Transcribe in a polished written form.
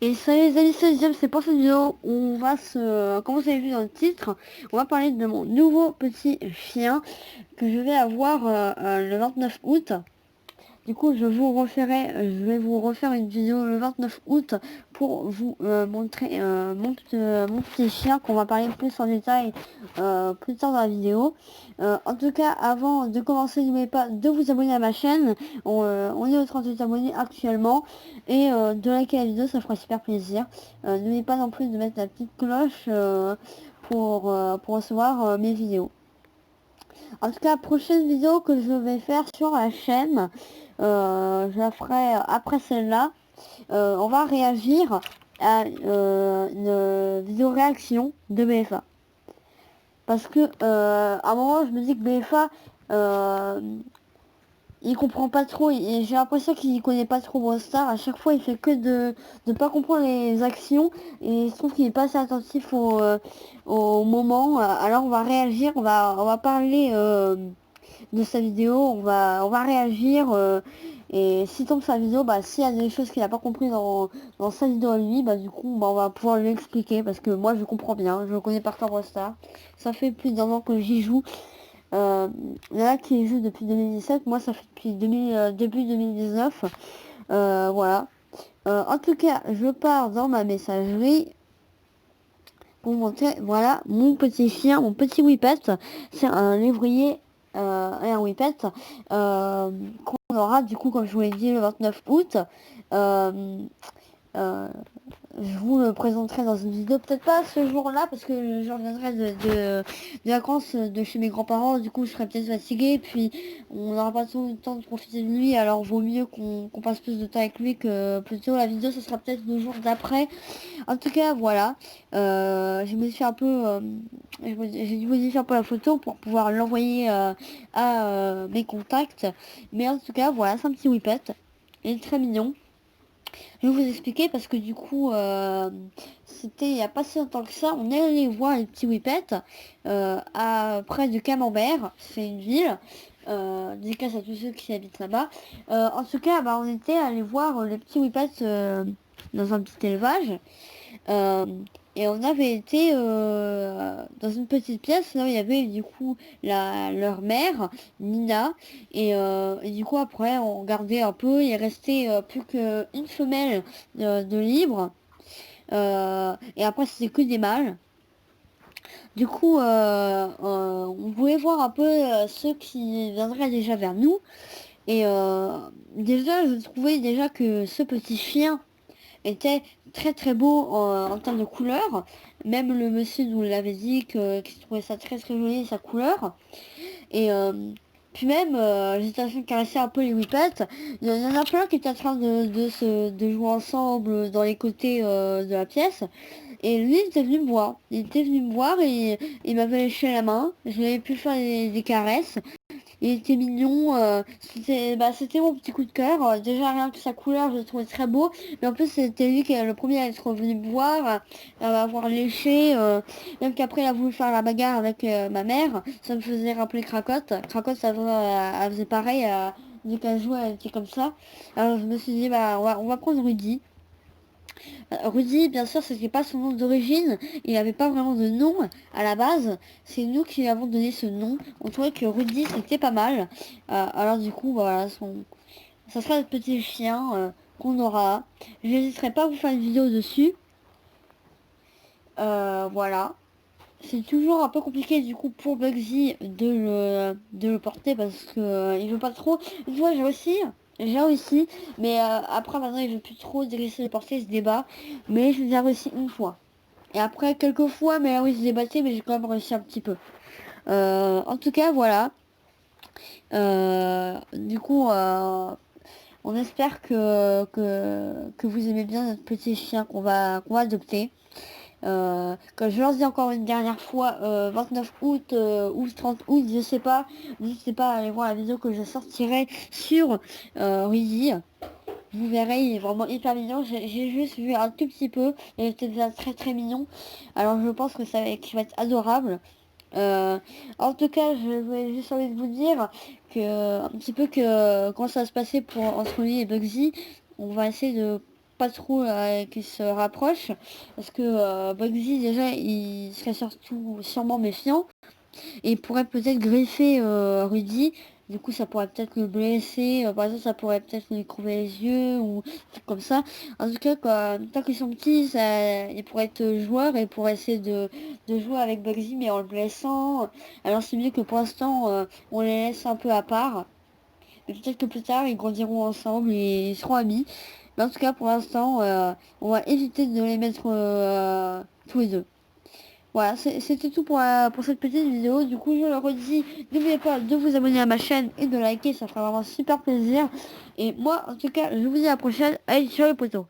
Et salut les amis, c'est James, c'est pour cette vidéo, comme vous avez vu dans le titre, on va parler de mon nouveau petit chien que je vais avoir le 29 août. Du coup, je vais vous refaire une vidéo le 29 août pour vous montrer mon petit chien qu'on va parler plus en détail plus tard dans la vidéo. En tout cas, avant de commencer, n'oubliez pas de vous abonner à ma chaîne. On est aux 38 abonnés actuellement et de liker la vidéo, ça fera super plaisir. N'oubliez pas non plus de mettre la petite cloche pour recevoir mes vidéos. En tout cas, prochaine vidéo que je vais faire sur la chaîne, je la ferai après celle-là. On va réagir à une vidéo réaction de BFA. Parce que à un moment, je me dis que BFA, il comprend pas trop. Et j'ai l'impression qu'il connaît pas trop Brawl Stars. À chaque fois, il fait que de pas comprendre les actions. Et je trouve qu'il est pas assez attentif au moment. Alors, on va réagir, on va parler de sa vidéo, on va réagir et si tombe sa vidéo, bah s'il y a des choses qu'il n'a pas compris dans sa vidéo à lui, bah du coup bah, on va pouvoir lui expliquer parce que moi je comprends bien, je le connais par cœur Brawl Stars. Ça fait plus d'un an que j'y joue. Il y en a qui y jouent depuis 2017, moi ça fait depuis début 2019. Voilà. En tout cas, je pars dans ma messagerie pour montrer, voilà, mon petit chien, mon petit whippet. C'est un lévrier et un whippet qu'on aura du coup, comme je vous l'ai dit, le 29 août. Euh, euh, je vous le présenterai dans une vidéo, peut-être pas ce jour-là, parce que je reviendrai de vacances de chez mes grands-parents, du coup je serai peut-être fatiguée, puis on n'aura pas tout le temps de profiter de lui, alors vaut mieux qu'on passe plus de temps avec lui que plutôt la vidéo, ce sera peut-être le jour d'après. En tout cas, voilà, j'ai modifié un peu, j'ai dû modifier un peu la photo pour pouvoir l'envoyer à mes contacts, mais en tout cas, voilà, c'est un petit whippet, il est très mignon. Je vais vous expliquer parce que du coup, c'était il n'y a pas si longtemps que ça. On est allé voir les petits whippets près de Camembert. C'est une ville. Dédicace à tous ceux qui habitent là-bas. En tout cas, bah, on était allé voir les petits whippets dans un petit élevage. Euh, et on avait été dans une petite pièce, là où il y avait du coup leur mère, Nina, et du coup après on regardait un peu, il restait plus qu'une femelle de libre, et après c'était que des mâles. Du coup on voulait voir un peu ceux qui viendraient déjà vers nous, et déjà je trouvais déjà que ce petit chien était très très beau en termes de couleur. Même le monsieur nous l'avait dit qu'il trouvait ça très très joli sa couleur. Et puis même, j'étais en train de caresser un peu les whippets. Il y en a plein qui étaient en train de jouer ensemble dans les côtés de la pièce. Et lui, il était venu me voir. Il était venu me voir et il m'avait léché la main. Je lui avais pu faire des caresses. Il était mignon, c'était mon petit coup de cœur. Déjà rien que sa couleur, je le trouvais très beau. Mais en plus c'était lui qui est le premier à être revenu me voir, à m'avoir léché. Même qu'après il a voulu faire la bagarre avec ma mère. Ça me faisait rappeler Cracotte. Cracotte elle faisait pareil, dès qu'elle jouait elle était comme ça. Alors je me suis dit bah on va prendre Rudy. Rudy, bien sûr, c'était pas son nom d'origine. Il n'avait pas vraiment de nom à la base. C'est nous qui lui avons donné ce nom. On trouvait que Rudy, c'était pas mal. Alors du coup, voilà, ça sera le petit chien qu'on aura. Je n'hésiterai pas à vous faire une vidéo dessus. Voilà. C'est toujours un peu compliqué du coup pour Bugsy de le porter parce que il veut pas trop. Une fois j'ai réussi, mais après maintenant il veut plus trop délaisser le porter, il se débat. Mais je l'ai réussi une fois. Et après quelques fois, mais là oui, je débattais, mais j'ai quand même réussi un petit peu. En tout cas, voilà. Du coup, on espère que vous aimez bien notre petit chien qu'on va adopter. Comme je leur dis encore une dernière fois, 29 août ou 30 août, je sais pas, n'hésitez pas à aller voir la vidéo que je sortirai sur Rudy. Vous verrez, il est vraiment hyper mignon. J'ai juste vu un tout petit peu, et il était déjà très très mignon. Alors je pense que qu'il va être adorable. Euh, En tout cas, je voulais juste envie de vous dire que un petit peu que quand ça va se passer pour entre lui et Bugsy, on va essayer de pas trop qu'ils se rapprochent, parce que Bugsy déjà il serait surtout sûrement méfiant et pourrait peut-être griffer Rudy. Du coup, ça pourrait peut-être le blesser. Par exemple, ça pourrait peut-être lui crever les yeux ou des trucs comme ça. En tout cas, tant qu'ils sont petits, ils pourraient être joueurs et pourraient essayer de jouer avec Bugsy, mais en le blessant. Alors, c'est mieux que pour l'instant, on les laisse un peu à part. Mais peut-être que plus tard, ils grandiront ensemble et ils seront amis. Mais en tout cas, pour l'instant, on va éviter de les mettre tous les deux. Voilà, c'était tout pour cette petite vidéo. Du coup, je le redis, n'oubliez pas de vous abonner à ma chaîne et de liker, ça fera vraiment super plaisir. Et moi, en tout cas, je vous dis à la prochaine. Allez, ciao les potos.